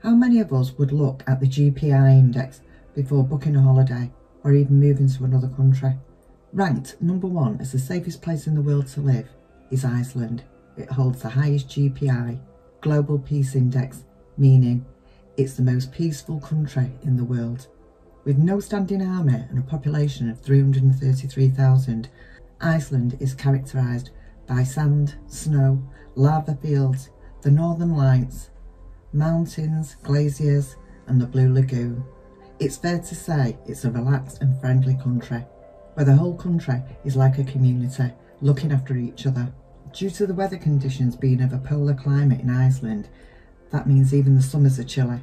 How many of us would look at the GPI index before booking a holiday or even moving to another country? Ranked number 1 as the safest place in the world to live is Iceland. It holds the highest GPI, Global Peace Index, meaning it's the most peaceful country in the world. With no standing army and a population of 333,000, Iceland is characterised by sand, snow, lava fields, the northern lights, mountains, glaciers and the Blue Lagoon. It's fair to say it's a relaxed and friendly country, where the whole country is like a community, looking after each other. Due to the weather conditions being of a polar climate in Iceland, that means even the summers are chilly.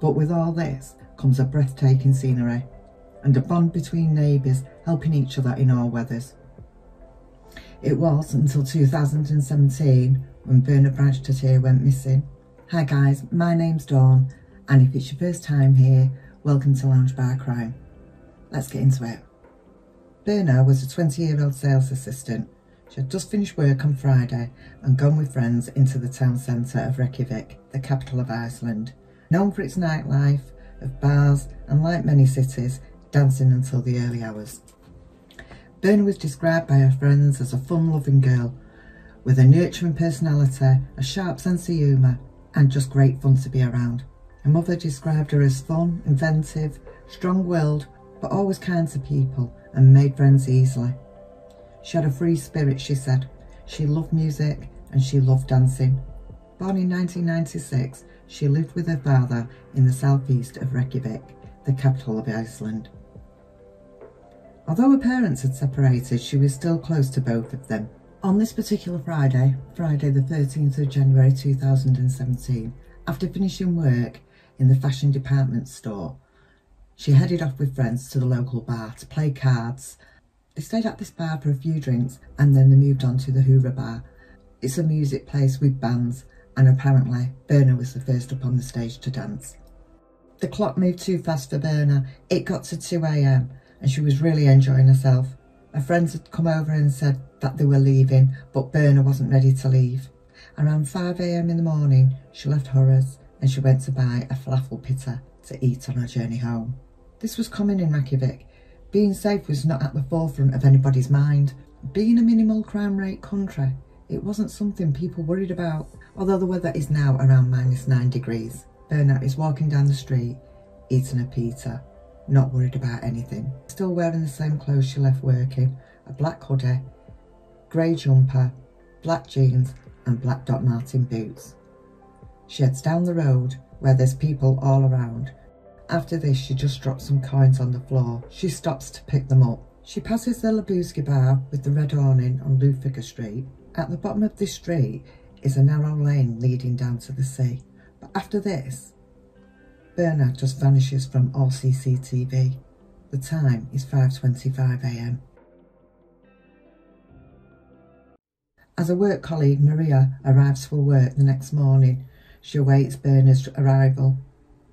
But with all this comes a breathtaking scenery and a bond between neighbours helping each other in all weathers. It was until 2017 when Birna Brjansdottir went missing. Hi guys, my name's Dawn, and if it's your first time here, welcome to Lounge Bar Crime. Let's get into it. Birna was a 20-year-old sales assistant. She had just finished work on Friday and gone with friends into the town centre of Reykjavik, the capital of Iceland. Known for its nightlife, of bars and, like many cities, dancing until the early hours. Birna was described by her friends as a fun-loving girl with a nurturing personality, a sharp sense of humour and just great fun to be around. Her mother described her as fun, inventive, strong-willed but always kind to people and made friends easily. She had a free spirit, she said. She loved music and she loved dancing. Born in 1996, she lived with her father in the southeast of Reykjavik, the capital of Iceland. Although her parents had separated, she was still close to both of them. On this particular Friday the 13th of January 2017, after finishing work in the fashion department store, she headed off with friends to the local bar to play cards. They stayed at this bar for a few drinks and then they moved on to the Hoover Bar. It's a music place with bands, and apparently Birna was the first up on the stage to dance. The clock moved too fast for Birna. It got to 2 AM and she was really enjoying herself. Her friends had come over and said that they were leaving, but Birna wasn't ready to leave. Around 5 AM in the morning, she left Hurra's and she went to buy a falafel pita to eat on her journey home. This was common in Reykjavik. Being safe was not at the forefront of anybody's mind. Being a minimal crime rate country, it wasn't something people worried about. Although the weather is now around -9 degrees, Birna is walking down the street, eating a pita, not worried about anything. Still wearing the same clothes she left working, a black hoodie, grey jumper, black jeans and black Doc Marten boots. She heads down the road where there's people all around. After this, she just drops some coins on the floor. She stops to pick them up. She passes the Labuski bar with the red awning on Lufigger Street. At the bottom of this street is a narrow lane leading down to the sea. But after this, Birna just vanishes from all CCTV. The time is 5:25 AM. As a work colleague, Maria arrives for work the next morning. She awaits Birna's arrival.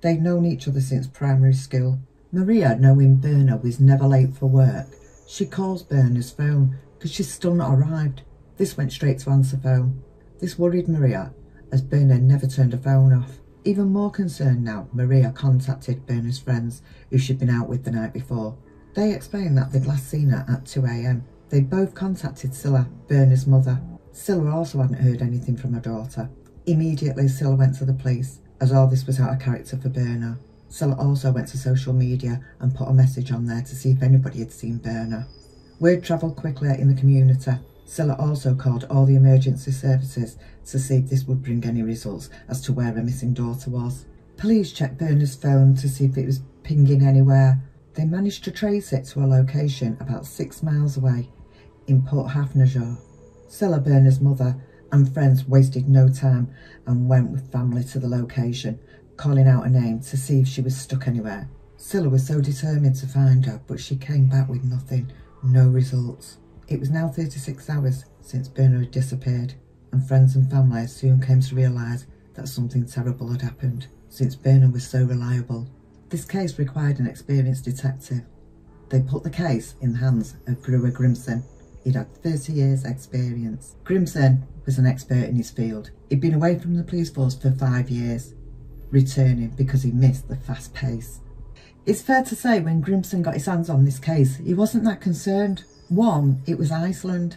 They'd known each other since primary school. Maria, knowing Birna was never late for work, she calls Birna's phone because she's still not arrived. This went straight to answer phone. This worried Maria, as Birna never turned her phone off. Even more concerned now, Maria contacted Birna's friends who she'd been out with the night before. They explained that they'd last seen her at 2 AM. They'd both contacted Silla, Birna's mother. Silla also hadn't heard anything from her daughter. Immediately, Silla went to the police, as all this was out of character for Birna. Silla also went to social media and put a message on there to see if anybody had seen Birna. Word travelled quickly in the community. Silla also called all the emergency services to see if this would bring any results as to where her missing daughter was. Police checked Birna's phone to see if it was pinging anywhere. They managed to trace it to a location about 6 miles away in Port Hafnarfjörður. Silla, Birna's mother, and friends wasted no time and went with family to the location, calling out her name to see if she was stuck anywhere. Silla was so determined to find her, but she came back with nothing, no results. It was now 36 hours since Birna had disappeared, and friends and family soon came to realise that something terrible had happened, since Birna was so reliable. This case required an experienced detective. They put the case in the hands of Grímsson. He'd had 30 years' experience. Grímsson was an expert in his field. He'd been away from the police force for 5 years. returning because he missed the fast pace. It's fair to say when Grímsson got his hands on this case, he wasn't that concerned. One, it was Iceland.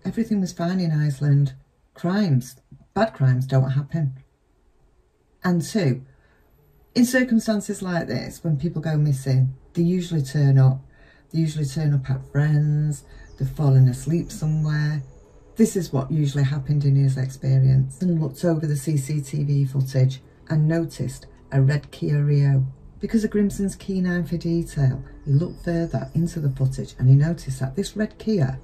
Everything was fine in Iceland. Bad crimes don't happen. And two, in circumstances like this, when people go missing, they usually turn up. They usually turn up at friends, they've fallen asleep somewhere. This is what usually happened in his experience. And looked over the CCTV footage and noticed a red Kia Rio. Because of Grímsson's keen eye for detail, he looked further into the footage and he noticed that this red Kia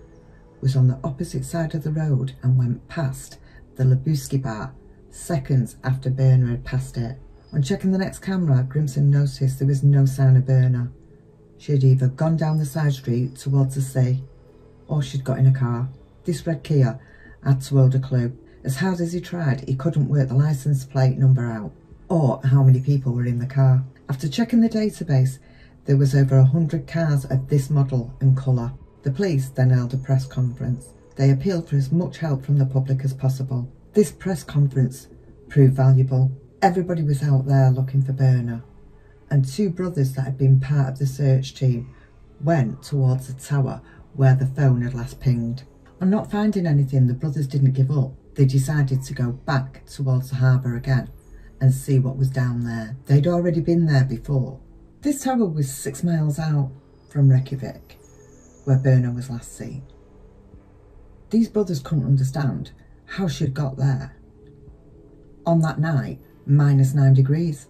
was on the opposite side of the road and went past the Labuski bar seconds after Birna had passed it. On checking the next camera, Grímsson noticed there was no sign of Birna. She had either gone down the side street towards the sea or she'd got in a car. This red Kia had to hold a clue. As hard as he tried, he couldn't work the licence plate number out or how many people were in the car. After checking the database, there was over 100 cars of this model and colour. The police then held a press conference. They appealed for as much help from the public as possible. This press conference proved valuable. Everybody was out there looking for Birna, and two brothers that had been part of the search team went towards the tower where the phone had last pinged. On not finding anything, the brothers didn't give up. They decided to go back towards the harbour again and see what was down there. They'd already been there before. This tower was 6 miles out from Reykjavik, where Birna was last seen. These brothers couldn't understand how she'd got there. On that night, -9 degrees.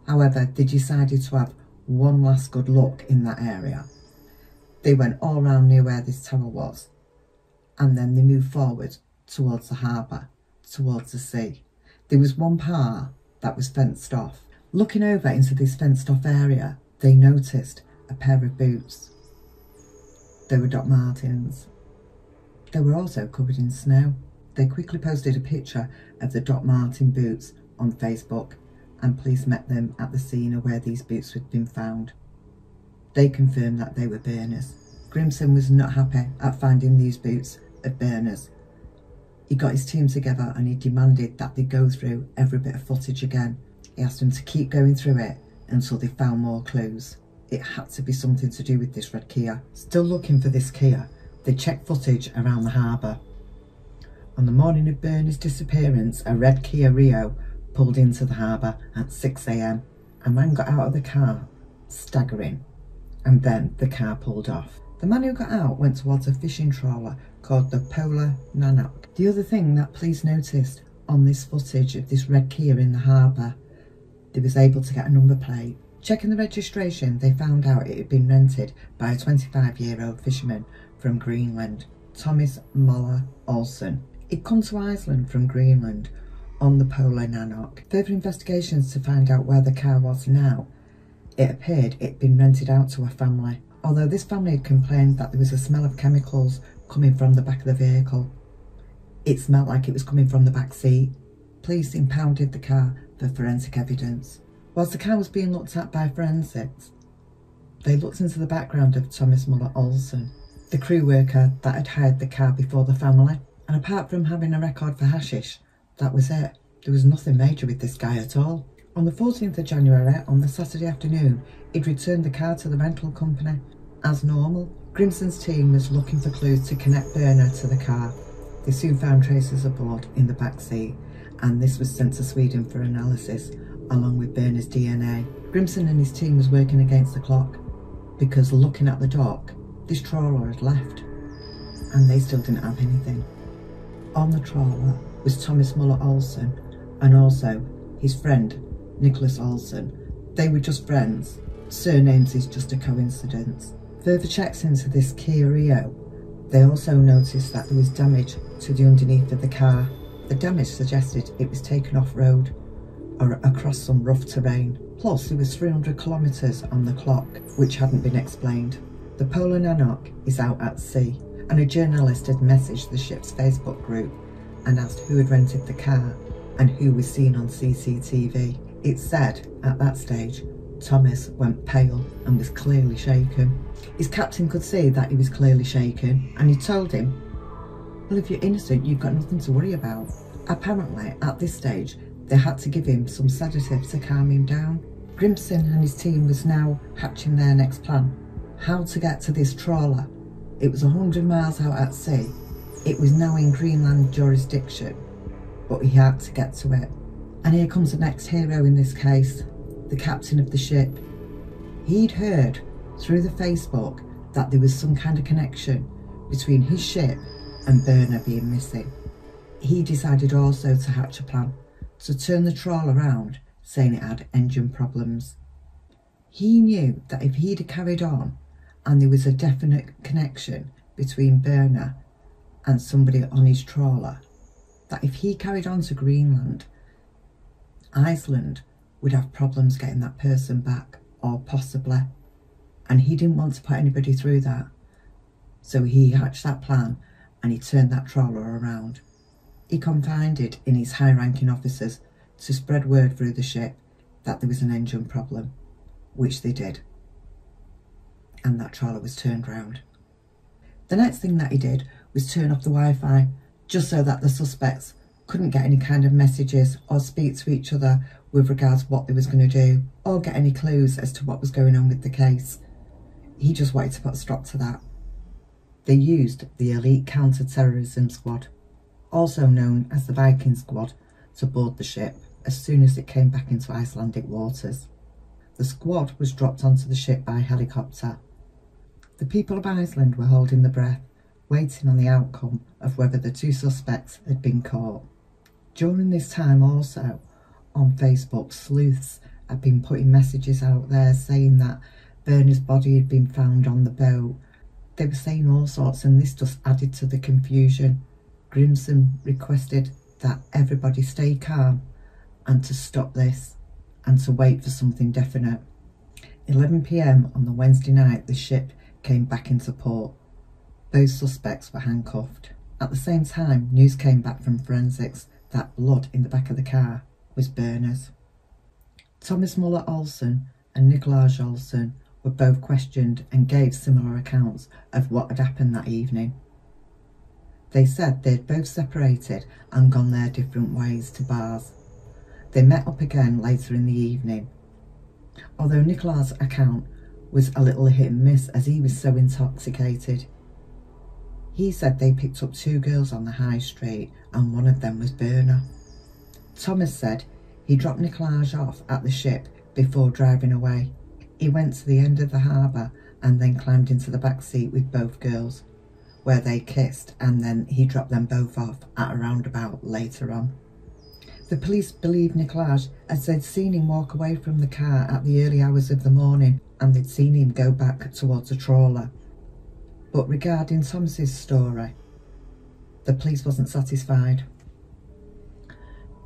However, they decided to have one last good look in that area. They went all round near where this tower was, and then they moved forward towards the harbour, towards the sea. There was one part that was fenced off. Looking over into this fenced off area, they noticed a pair of boots. They were Doc Martens. They were also covered in snow. They quickly posted a picture of the Doc Marten boots on Facebook, and police met them at the scene of where these boots had been found. They confirmed that they were Birna's. Grímsson was not happy at finding these boots of Birna's. He got his team together and he demanded that they go through every bit of footage again. He asked them to keep going through it until they found more clues. It had to be something to do with this red Kia. Still looking for this Kia, they checked footage around the harbour. On the morning of Birna's disappearance, a red Kia Rio pulled into the harbour at 6 AM. A man got out of the car, staggering, and then the car pulled off. The man who got out went towards a fishing trawler called the Polar Nanok. The other thing that police noticed on this footage of this red Kia in the harbour, they was able to get a number plate. Checking the registration, they found out it had been rented by a 25-year-old fisherman from Greenland, Thomas Olsen. He'd come to Iceland from Greenland on the Polar Nanok. Further investigations to find out where the car was now, it appeared it'd been rented out to a family. Although this family had complained that there was a smell of chemicals coming from the back of the vehicle. It smelled like it was coming from the back seat. Police impounded the car for forensic evidence. Whilst the car was being looked at by forensics, they looked into the background of Thomas Olsen, the crew worker that had hired the car before the family. And apart from having a record for hashish, that was it. There was nothing major with this guy at all. On the 14th of January, on the Saturday afternoon, he'd returned the car to the rental company. As normal, Grímsson's team was looking for clues to connect Birna to the car. They soon found traces of blood in the back seat, and this was sent to Sweden for analysis, along with Birna's DNA. Grímsson and his team was working against the clock, because looking at the dock, this trawler had left, and they still didn't have anything. On the trawler was Thomas Olsen, and also his friend, Nicholas Olsen. They were just friends. Surnames is just a coincidence. Further checks into this Kia Rio, they also noticed that there was damage to the underneath of the car. The damage suggested it was taken off-road or across some rough terrain. Plus, there was 300 kilometres on the clock, which hadn't been explained. The Polar Nanok is out at sea, and a journalist had messaged the ship's Facebook group and asked who had rented the car and who was seen on CCTV. It said, at that stage, Thomas went pale and was clearly shaken. His captain could see that he was clearly shaken, and he told him, well, if you're innocent, you've got nothing to worry about. Apparently, at this stage, They had to give him some sedative to calm him down. Grímsson and his team was now hatching their next plan. How to get to this trawler. It was 100 miles out at sea. It was now in Greenland jurisdiction, but he had to get to it. And here comes the next hero in this case, the captain of the ship. He'd heard through the Facebook that there was some kind of connection between his ship and Birna being missing. He decided also to hatch a plan to turn the trawl around, saying it had engine problems. He knew that if he'd have carried on and there was a definite connection between Birna and somebody on his trawler, that if he carried on to Greenland, Iceland would have problems getting that person back, or possibly, and he didn't want to put anybody through that. So he hatched that plan and he turned that trawler around. He confided in his high-ranking officers to spread word through the ship that there was an engine problem, which they did, and that trawler was turned round. The next thing that he did was turn off the Wi-Fi, just so that the suspects couldn't get any kind of messages or speak to each other with regards to what they was going to do, or get any clues as to what was going on with the case. He just wanted to put a stop to that. They used the elite counter-terrorism squad, also known as the Viking squad, to board the ship as soon as it came back into Icelandic waters. The squad was dropped onto the ship by helicopter. The people of Iceland were holding their breath, waiting on the outcome of whether the two suspects had been caught. During this time also, on Facebook, sleuths had been putting messages out there saying that Birna's body had been found on the boat. They were saying all sorts, and this just added to the confusion. Grímsson requested that everybody stay calm and to stop this and to wait for something definite. 11 p.m. on the Wednesday night, the ship came back into port. Both suspects were handcuffed. At the same time, news came back from forensics that blood in the back of the car was Birna's. Thomas Olsen and Thomas Olsen were both questioned and gave similar accounts of what had happened that evening. They said they'd both separated and gone their different ways to bars. They met up again later in the evening. Although Nicolas' account was a little hit and miss as he was so intoxicated. He said they picked up two girls on the high street and one of them was Birna. Thomas said he dropped Nicolas off at the ship before driving away. He went to the end of the harbour and then climbed into the back seat with both girls, where they kissed, and then he dropped them both off at a roundabout later on. The police believed Nicolas as they'd seen him walk away from the car at the early hours of the morning and they'd seen him go back towards the trawler. But regarding Thomas's story, the police wasn't satisfied.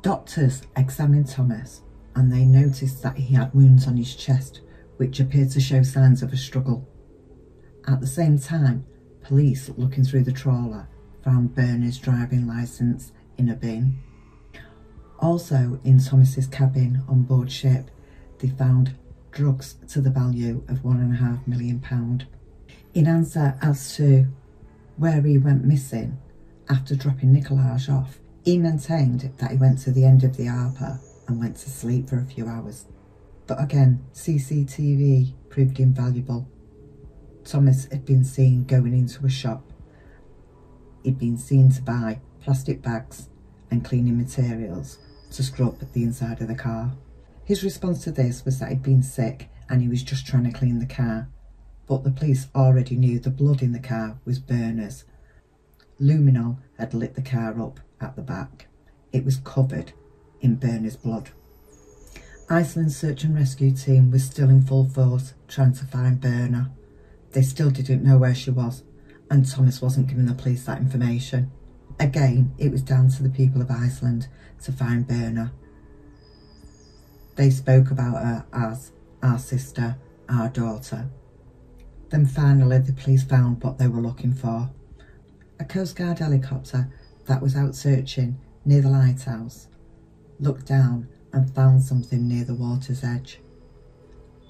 Doctors examined Thomas and they noticed that he had wounds on his chest which appeared to show signs of a struggle. At the same time, police looking through the trawler found Birna's driving licence in a bin. Also in Thomas's cabin on board ship, they found drugs to the value of £1.5 million. In answer as to where he went missing after dropping Nicolas off, he maintained that he went to the end of the harbour and went to sleep for a few hours. But again, CCTV proved invaluable. Thomas had been seen going into a shop. He'd been seen to buy plastic bags and cleaning materials to scrub the inside of the car. His response to this was that he'd been sick and he was just trying to clean the car, but the police already knew the blood in the car was Birna's. Luminol had lit the car up at the back. It was covered in Birna's blood. Iceland's search and rescue team was still in full force trying to find Birna. They still didn't know where she was, and Thomas wasn't giving the police that information. Again, it was down to the people of Iceland to find Birna. They spoke about her as our sister, our daughter. Then finally the police found what they were looking for. A Coast Guard helicopter that was out searching near the lighthouse looked down and found something near the water's edge.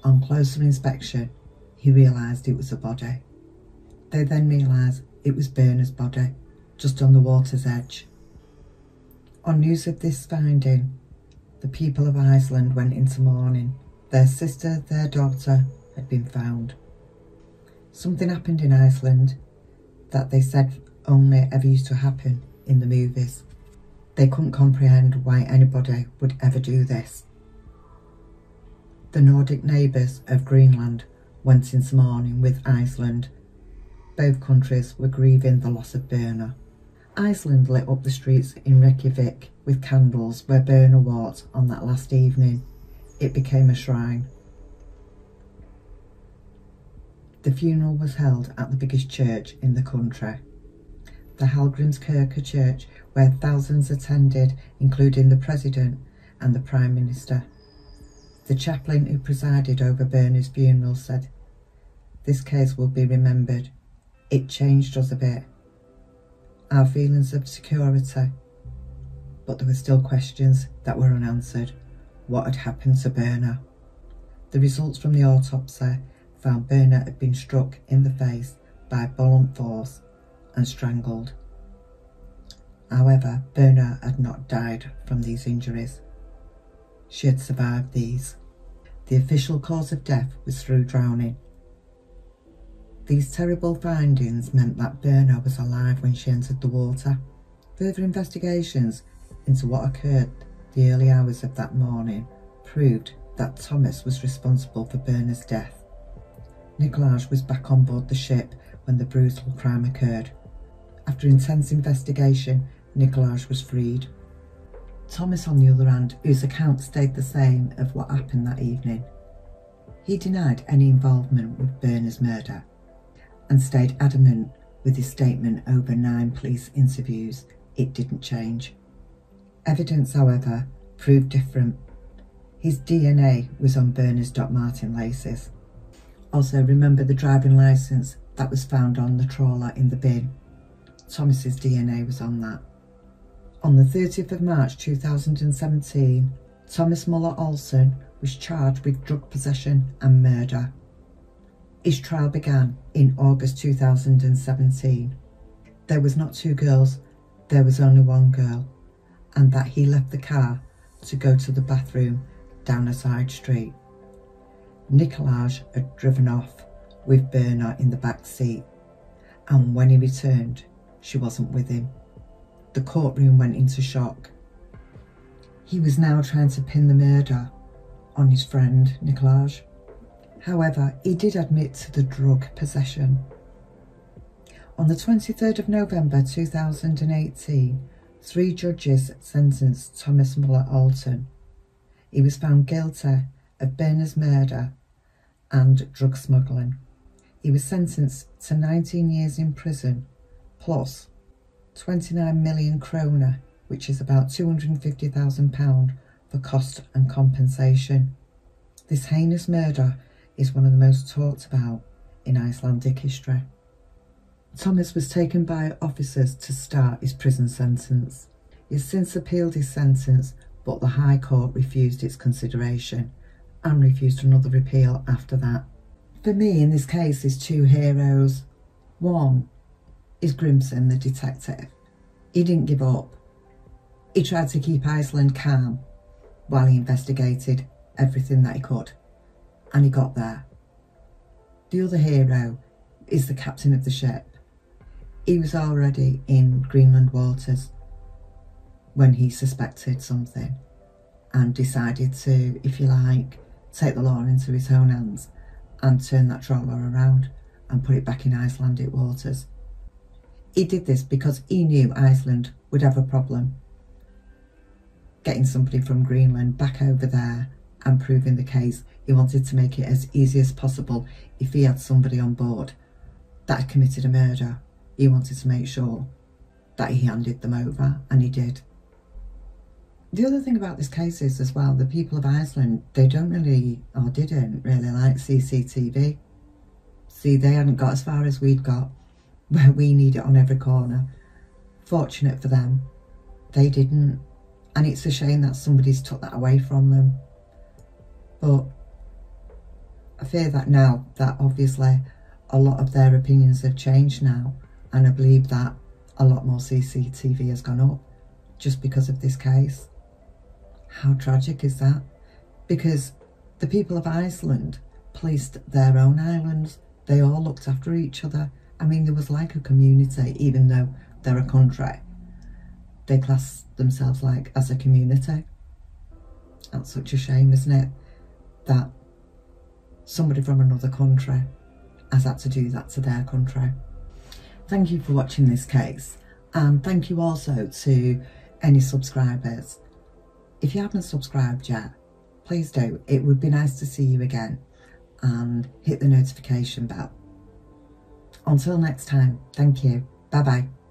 On closer inspection, he realised it was a body. They then realised it was Birna's body, just on the water's edge. On news of this finding, the people of Iceland went into mourning. Their sister, their daughter, had been found. Something happened in Iceland that they said only ever used to happen in the movies. They couldn't comprehend why anybody would ever do this. The Nordic neighbours of Greenland went into mourning with Iceland. Both countries were grieving the loss of Birna. Iceland lit up the streets in Reykjavik with candles where Birna walked on that last evening. It became a shrine. The funeral was held at the biggest church in the country, the Hallgrímskirkja church, where thousands attended, including the President and the Prime Minister. The chaplain who presided over Birna's funeral said, "This case will be remembered. It changed us a bit. Our feelings of security." But there were still questions that were unanswered. What had happened to Birna? The results from the autopsy found Birna had been struck in the face by blunt force and strangled. However, Birna had not died from these injuries. She had survived these. The official cause of death was through drowning. These terrible findings meant that Birna was alive when she entered the water. Further investigations into what occurred the early hours of that morning proved that Thomas was responsible for Birna's death. Nicolaj was back on board the ship when the brutal crime occurred. After intense investigation, Nicolaj was freed. Thomas, on the other hand, whose account stayed the same of what happened that evening, he denied any involvement with Birna's murder and stayed adamant with his statement over 9 police interviews. It didn't change. Evidence, however, proved different. His DNA was on Birna's Doc Martin laces. Also, remember the driving licence that was found on the trawler in the bin? Thomas's DNA was on that. On the 30th of March 2017, Thomas Olsen was charged with drug possession and murder. His trial began in August 2017. There was not 2 girls, there was only 1 girl, and that he left the car to go to the bathroom down a side street. Nicolaj had driven off with Birna in the back seat, and when he returned, she wasn't with him. The courtroom went into shock. He was now trying to pin the murder on his friend Nicolaj. However, he did admit to the drug possession. On the 23rd of November 2018, 3 judges sentenced Thomas Olsen. He was found guilty of Birna's murder and drug smuggling. He was sentenced to 19 years in prison plus 29 million kroner, which is about £250,000 for cost and compensation. This heinous murder is one of the most talked about in Icelandic history. Thomas was taken by officers to start his prison sentence. He has since appealed his sentence, but the High Court refused its consideration and refused another appeal after that. For me, in this case, there's 2 heroes. One is Grímsson, the detective. He didn't give up. He tried to keep Iceland calm while he investigated everything that he could, and he got there. The other hero is the captain of the ship. He was already in Greenland waters when he suspected something and decided to, if you like, take the law into his own hands and turn that trawler around and put it back in Icelandic waters. He did this because he knew Iceland would have a problem getting somebody from Greenland back over there and proving the case. He wanted to make it as easy as possible. If he had somebody on board that had committed a murder, he wanted to make sure that he handed them over, and he did. The other thing about this case is as well, the people of Iceland, they don't really, or didn't really like CCTV. See, they hadn't got as far as we'd got, where we need it on every corner. Fortunate for them, they didn't. And it's a shame that somebody's took that away from them. But I fear that now, that obviously a lot of their opinions have changed now, and I believe that a lot more CCTV has gone up just because of this case. How tragic is that? Because the people of Iceland policed their own islands. They all looked after each other. I mean, there was like a community, even though they're a country. They class themselves like as a community. That's such a shame, isn't it? That somebody from another country has had to do that to their country. Thank you for watching this case, and thank you also to any subscribers. If you haven't subscribed yet, please do. It would be nice to see you again, and hit the notification bell. Until next time, thank you. Bye bye.